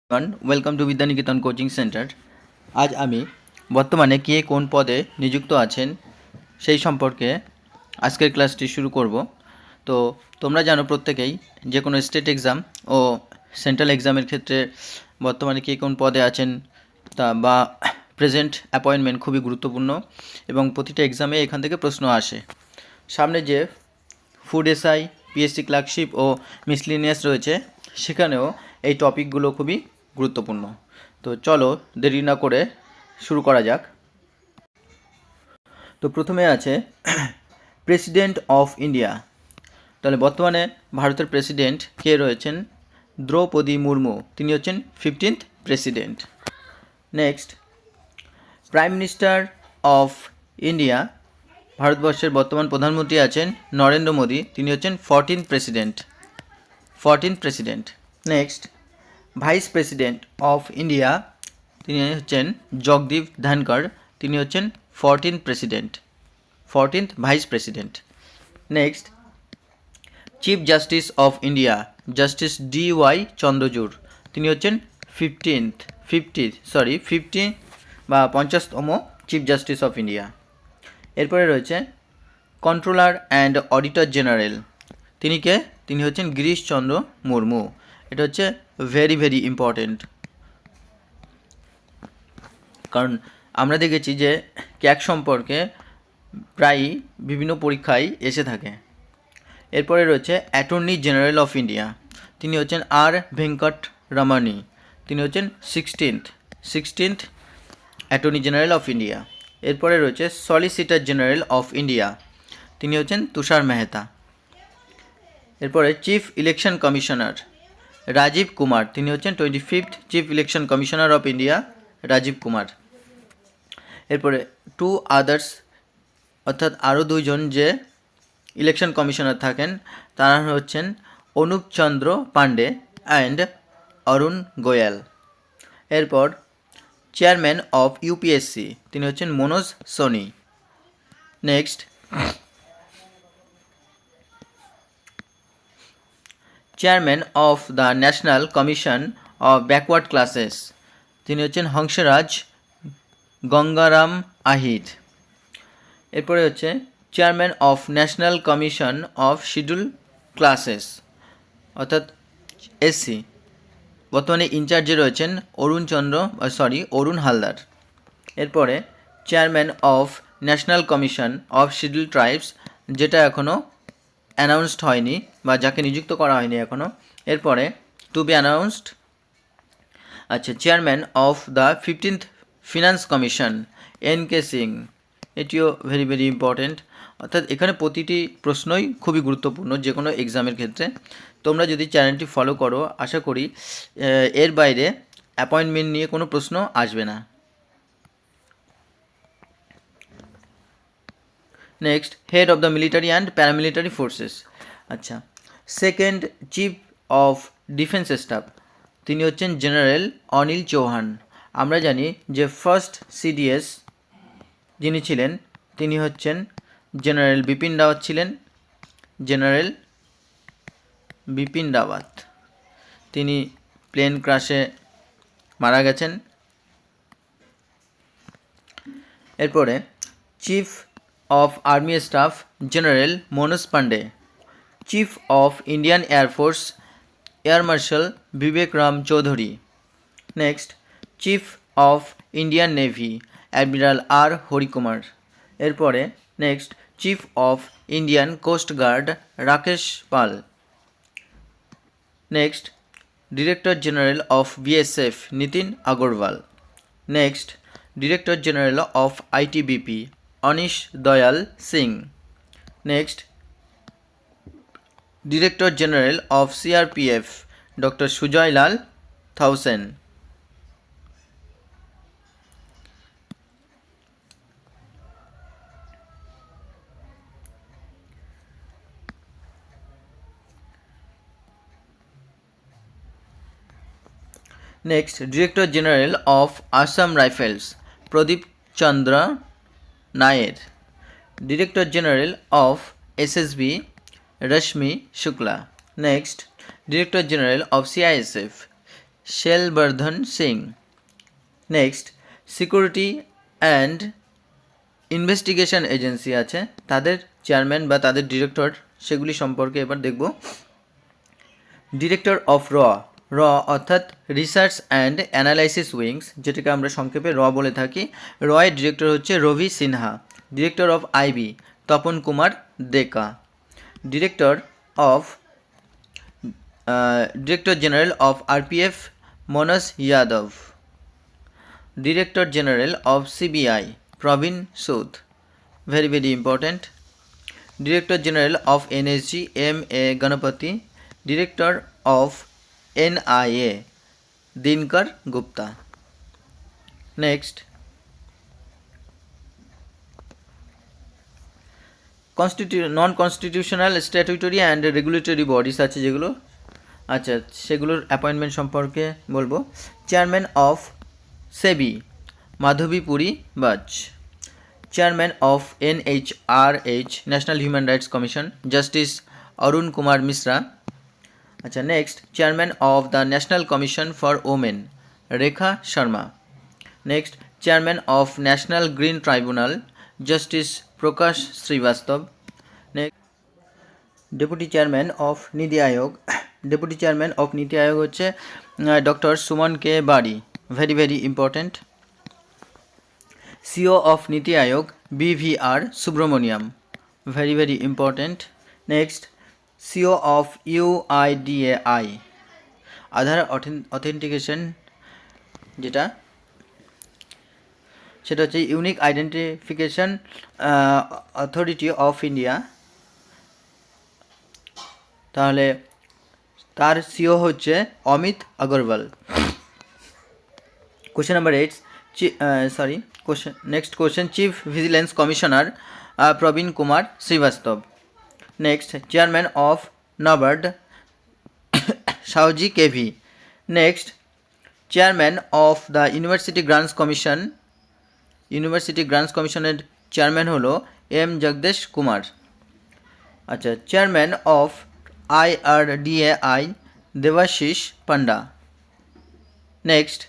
Welcome to Vidyaniketan coaching centre. আজ আমি বর্তমানে কে কোন পদে নিযুক্ত আছেন সেই সম্পর্কে আজকের ক্লাসটি শুরু করব। তো তোমরা জানো প্রত্যেকেই যে কোনো স্টেট এক্সাম ও সেন্ট্রাল এক্সামের ক্ষেত্রে বর্তমানে কে কোন পদে আছেন তা বা প্রেজেন্ট অ্যাপয়েন্টমেন্ট খুবই গুরুত্বপূর্ণ এবং প্রতিটা এক্সামে এখান থেকে প্রশ্ন আসে। সামনে যে ফুড এসআই, পিএসসি ক্লার্কশিপ ও মিসলিনিয়াস রয়েছে সেখানেও এই টপিকগুলো খুবই গুরুত্বপূর্ণ। তো চলো দেরি না করে শুরু করা যাক। তো প্রথমে আছে প্রেসিডেন্ট অফ ইন্ডিয়া। তাহলে বর্তমানে ভারতের প্রেসিডেন্ট কে রয়েছেন? দ্রৌপদী মুর্মু, তিনি হচ্ছেন 15th president. Next, prime minister of India, ভারতবর্ষের বর্তমান প্রধানমন্ত্রী আছেন নরেন্দ্র মোদী, তিনি হচ্ছেন 14th president. Next, vice president of India, তিনি হচ্ছেন জগদীপ ধনকর, তিনি হচ্ছেন 14th vice president. Next, chief justice of India, justice DY Chandrachud, তিনি হচ্ছেন 50 বা 50তম চিফ জাস্টিস অফ ইন্ডিয়া। এরপরে রয়েছে কন্ট্রোলার অ্যান্ড অডিটর জেনারেল, তিনি কে? তিনি হচ্ছেন গিরিশচন্দ্র মুর্মু। এটা হচ্ছে ভেরি ইম্পর্টেন্ট, কারণ আমরা দেখেছি যে ক্যাক সম্পর্কে প্রায়ই বিভিন্ন পরীক্ষায় এসে থাকে। এরপরে রয়েছে অ্যাটর্নি জেনারেল অফ ইন্ডিয়া, তিনি হচ্ছেন আর ভেঙ্কট রমণী, তিনি হচ্ছেন 16th attorney general of India. এরপরে রয়েছে সলিসিটর জেনারেল অফ ইন্ডিয়া, তিনি হচ্ছেন তুষার মেহতা। এরপরে chief election commissioner Rajiv Kumar, তিনি হচ্ছেন 25th chief election commissioner of India, Rajiv Kumar. এরপরে টু আদার্স, অর্থাৎ আরও দুইজন যে ইলেকশন কমিশনার থাকেন তারা হচ্ছেন অনুপ চন্দ্র পান্ডে অ্যান্ড অরুণ গোয়াল। এরপর চেয়ারম্যান অফ ইউপিএসসি, তিনি হচ্ছেন Manoj Soni. Next, chairman of the national commission of backward classes, তিনি হচ্ছেন হংসরাজ গঙ্গারাম আহির। এরপরে হচ্ছে chairman of national commission of schedule classes, অর্থাৎ SC, বর্তমানে ইনচার্জে রয়েছেন অরুণ হালদার। এরপরে chairman of national commission of schedule tribes, যেটা এখনও অ্যানাউন্সড হয়নি বা যাকে নিযুক্ত করা হয়নি এখনও, এরপরে টু বি অ্যানাউন্সড। আচ্ছা, chairman of the 15th finance commission NK Singh, এটিও ভেরি ইম্পর্টেন্ট। অর্থাৎ এখানে প্রতিটি প্রশ্নই খুবই গুরুত্বপূর্ণ যে কোনো এক্সামের ক্ষেত্রে। তোমরা যদি চ্যানেলটি ফলো করো আশা করি এর বাইরে অ্যাপয়েন্টমেন্ট নিয়ে কোনো প্রশ্ন আসবে না। Next, head of the military and paramilitary forces. আচ্ছা, second chief of defence staff, তিনি হচ্ছেন জেনারেল অনিল চৌহান। আমরা জানি যে ফার্স্ট CDS যিনি ছিলেন তিনি হচ্ছেন জেনারেল বিপিন রাওয়াত, তিনি প্লেন ক্র্যাশে মারা গেছেন। এরপরে chief of army staff general Manoj Pande, chief of Indian Air Force air marshal Vivek Ram Chaudhari. Next, chief of Indian Navy admiral R Harikumar. এরপরে next, chief of Indian Coast Guard Rakesh Pal. Next, director general of BSF Nitin Agarwal. Next, director general of ITBP Anish Dayal Singh. Next, director general of CRPF doctor Sujoy Lal Thaosen. Next, director general of Assam Rifles Pradeep Chandra নায়ের। Director general of SSB Rashmi Shukla. Next, director general of CISF Sheelvardhan Singh. Next, security and investigation agency আছে, তাদের chairman বা তাদের director সেগুলি সম্পর্কে এবার দেখব। Director of র অর্থাৎ রিসার্চ অ্যান্ড অ্যানালাইসিস উইংস, যেটাকে আমরা সংক্ষেপে বলে থাকি। এর ডিরেক্টর হচ্ছে Ravi Sinha. Director of IB Tapan Kumar Deka. Director general of RPF Manoj Yadav. Director general of CBI Praveen Sood, very important. Director General of NSG M.A. Ganapati. Director of NIA Dinkar Gupta. Next, non-constitutional statutory and regulatory bodies আছে যেগুলো, আচ্ছা সেগুলোর appointment সম্পর্কে বলবো। Chairman of SEBI Madhabi Puri Buch. Chairman of NHRH National Human Rights Commission justice Arun Kumar Mishra. আচ্ছা next, chairman of the national Commission for Women Rekha Sharma. Next, chairman of National Green Tribunal justice Prakash Shrivastava. Next, deputy chairman of NITI Aayog. Deputy chairman of NITI আয়োগ হচ্ছে doctor Suman কে বাড়ি, very important. CEO of Niti Aayog BVR Subramaniam, very important. Next, CEO of UIDAI Aadhaar Authentication যেটা সেটা হচ্ছে unique identification authority of India, তাহলে তার CO হচ্ছে Amit Agarwal. Question number 8, next question, Chief Vigilance Commissioner Praveen Kumar Srivastava. Next, Chairman of NABARD Shauji KV. Next, Chairman of the University Grants Commission. University Grants Commissioner Chairman হলো M Jagdish Kumar. আচ্ছা, Chairman of IRDAI Devashish Panda. Next,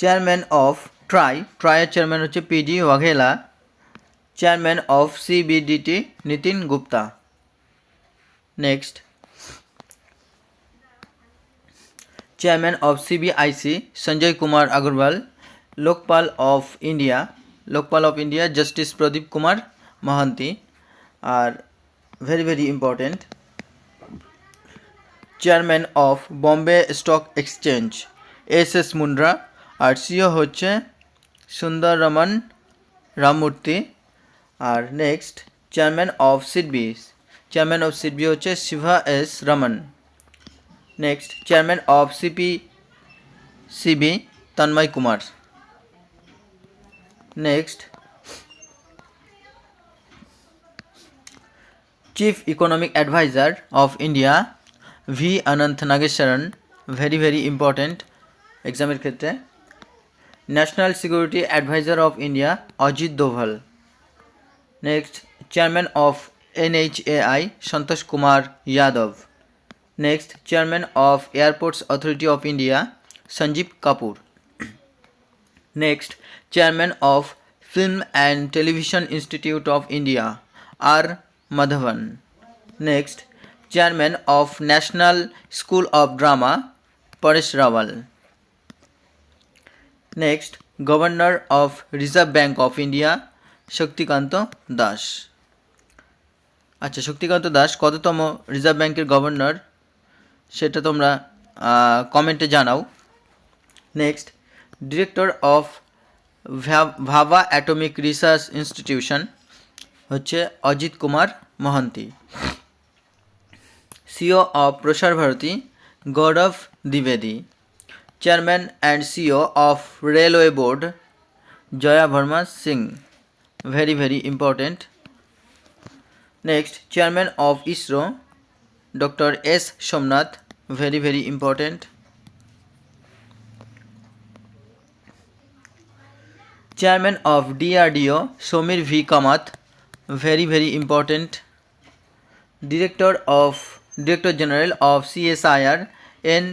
chairman of ট্রাইয়ের chairman হচ্ছে PD Vaghela. Chairman of CBDT Nitin Gupta. Next, chairman of CBIC Sanjay Kumar Agarwal. Lokpal of India justice Pradeep Kumar Mohanty. আর very important, chairman of Bombay Stock Exchange S Mundra. আর CEO হচ্ছে Sundararaman Ramamurthy. আর next, chairman of SIDBI হচ্ছে Shiva S Raman. Next, chairman of CP Tanmay Kumar. Next, chief economic adviser of India V Anantha Nageswaran, very important এক্সামের ক্ষেত্রে। National security adviser of India Ajit Doval. Next, chairman of NHAI Santosh Kumar Yadav. Next, chairman of airports authority of India Sanjeev Kapoor. Next, chairman of film and television institute of India R Madhavan. Next, chairman of national school of drama Paresh Rawal. Next, governor of reserve bank of India Shaktikanta Das. আচ্ছা, শক্তিকান্ত দাস কততম reserve ব্যাঙ্কের governor সেটা তোমরা কমেন্টে জানাও। Next, director of Bhabha Atomic Research Institution হচ্ছে Ajit Kumar Mohanty. CEO of Prasar Bharati Gaurav দ্বিবেদী। Chairman and CEO of Railway Board Jaya Varma Singh, very important. Next, chairman of ISRO doctor S Somanath, very important. Chairman of DRDO Samir V Kamat, very important. Director General of CSIR N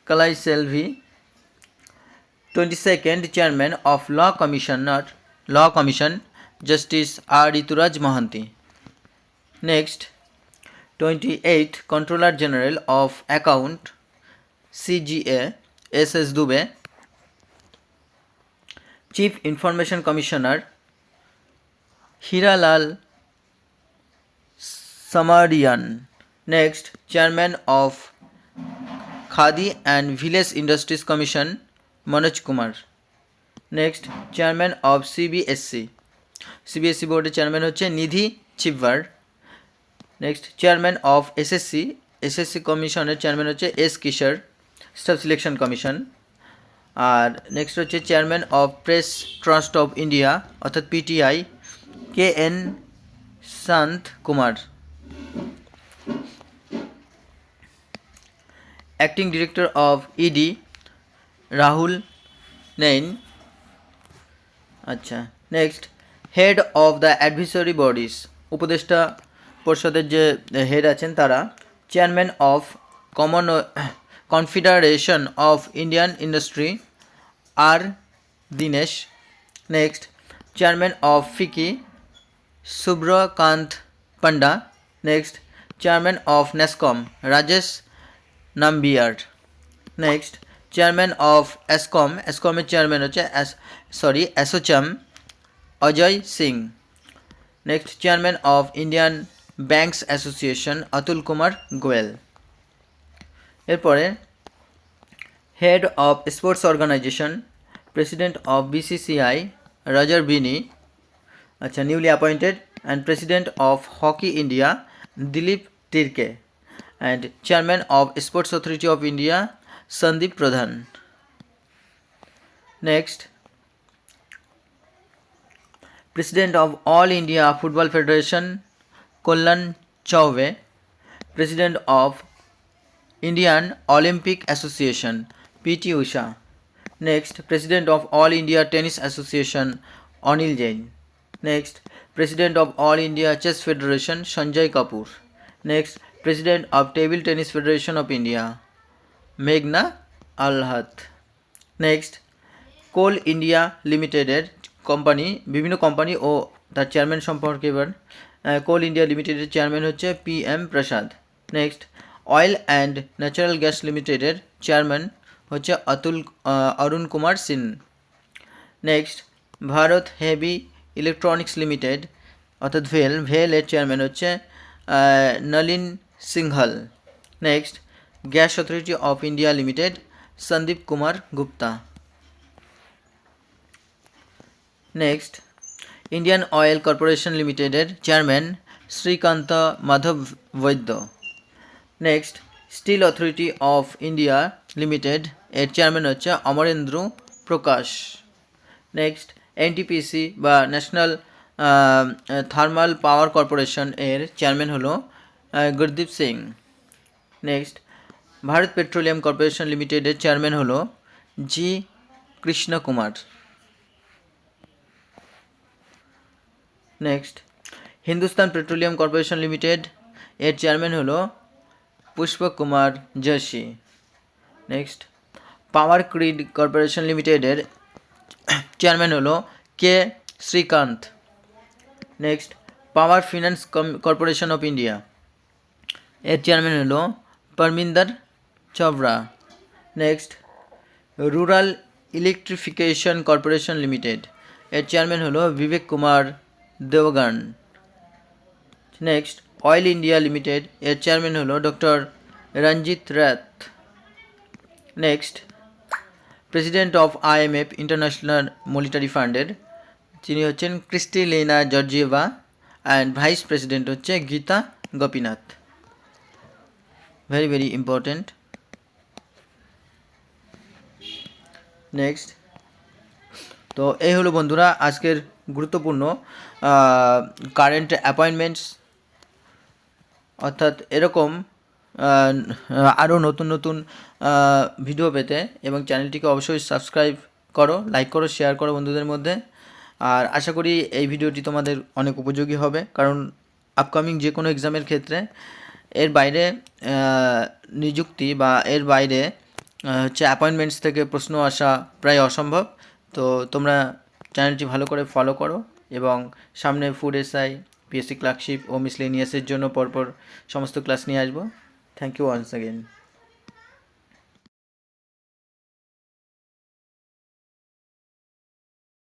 Kalaiselvi. 22nd Chairman of Law Commission Justice R. Rituraj Mohanty. Next, 28th Controller General of Account CGA S.S. Dubey. Chief Information Commissioner Hiralal Samarian. Next, Chairman of Khadi and Village Industries Commission Manoj Kumar. Next, Chairman of CBSE Board Chairman হচ্ছে নিধি Chibber. Next, Chairman of SSC Commission Chairman হচ্ছে S. Kishar, Staff Selection Commission. আর next হচ্ছে chairman of Press Trust of India অর্থাৎ PTI KN Shanta Kumar. Acting director of ED Rahul Navin. আচ্ছা, next head of the advisory bodies, উপদেষ্টা পরিষদের যে head আছেন তারা chairman of Confederation of Indian Industry R. Dinesh. Next, Chairman of FICCI Subrakant Panda. Next, Chairman of NASCOM Rajesh Nambiar. Next, Chairman of ASCOM Chairman হচ্ছে ASSOCHAM Ajay Singh. Next, Chairman of Indian Banks Association Atul Kumar Goel. এরপরে head of sports organisation president of BCCI Roger Binny, আচ্ছা, newly appointed, and president of Hockey India Dilip Tirkey, and chairman of Sports Authority of India Sandeep Pradhan. Next, president of All India Football Federation Kalyan Chaubey, president of Indian Olympic Association PT Usha. Next, President of All India Tennis Association Anil Jain. Next, President of All India Chess Federation Sanjay Kapoor. Next, President of Table Tennis Federation of India Meghna Alhat. Next, Coal India Limited company, বিভিন্ন company ও তার chairman সম্পর্কে এবার Coal India লিমিটেডের chairman হচ্ছে PM Prasad. Next, Oil and Natural Gas লিমিটেডের chairman হচ্ছে Arun Kumar Singh. Next, Bharat Heavy Electronics Limited অর্থাৎ ভেলের চেয়ারম্যান হচ্ছে Nalin Singhal. Next, Gas Authority of India Limited Sandeep Kumar Gupta. Next, Indian Oil Corporation লিমিটেডের chairman Shrikant Madhav Vaidya. Next, Steel Authority of India limited এর chairman হচ্ছে অমরেন্দ্র প্রকাশ. Next, NTPC বা national thermal power corporation এর চেয়ারম্যান হলো Gurdeep Singh. Next, Bharat petroleum corporation লিমিটেডের চেয়ারম্যান হলো G. Krishna Kumar. Next, Hindustan petroleum corporation limited এর chairman হলো Pushpak Kumar Joshi. Next, power grid corporation লিমিটেডের চেয়ারম্যান হলো K. Srikanth. Next, power finance corporation of India এর চেয়ারম্যান হলো Parminder Chopra. Next, rural electrification corporation limited এর চেয়ারম্যান হলো Vivek Kumar Dewangan. Next, oil India limited এর চেয়ারম্যান হলো ডক্টর রঞ্জিত রাত. Next, president of IMF international monetary ফান্ডের যিনি হচ্ছেন ক্রিস্টিলিনা জর্জিয়েভা, অ্যান্ড ভাইস প্রেসিডেন্ট হচ্ছে Gita Gopinath. Very important. Next, তো এই হলো বন্ধুরা আজকের গুরুত্বপূর্ণ কারেন্ট অ্যাপয়েন্টমেন্টস, অর্থাৎ এরকম আরও নতুন ভিডিও পেতে এবং চ্যানেলটিকে অবশ্যই সাবস্ক্রাইব করো, লাইক করো, শেয়ার করো বন্ধুদের মধ্যে. আর আশা করি এই ভিডিওটি তোমাদের অনেক উপযোগী হবে, কারণ আপকামিং যে কোনো এক্সামের ক্ষেত্রে এর বাইরে নিযুক্তি বা এর বাইরে হচ্ছে অ্যাপয়েন্টমেন্টস থেকে প্রশ্ন আসা প্রায় অসম্ভব। তো তোমরা চ্যানেলটি ভালো করে ফলো করো এবং সামনে ফুড এসআই, পিএসসি ক্লার্কশিপ ও মিসলেনিয়াসের জন্য পরপর সমস্ত ক্লাস নিয়ে আসবো। Thank you once again.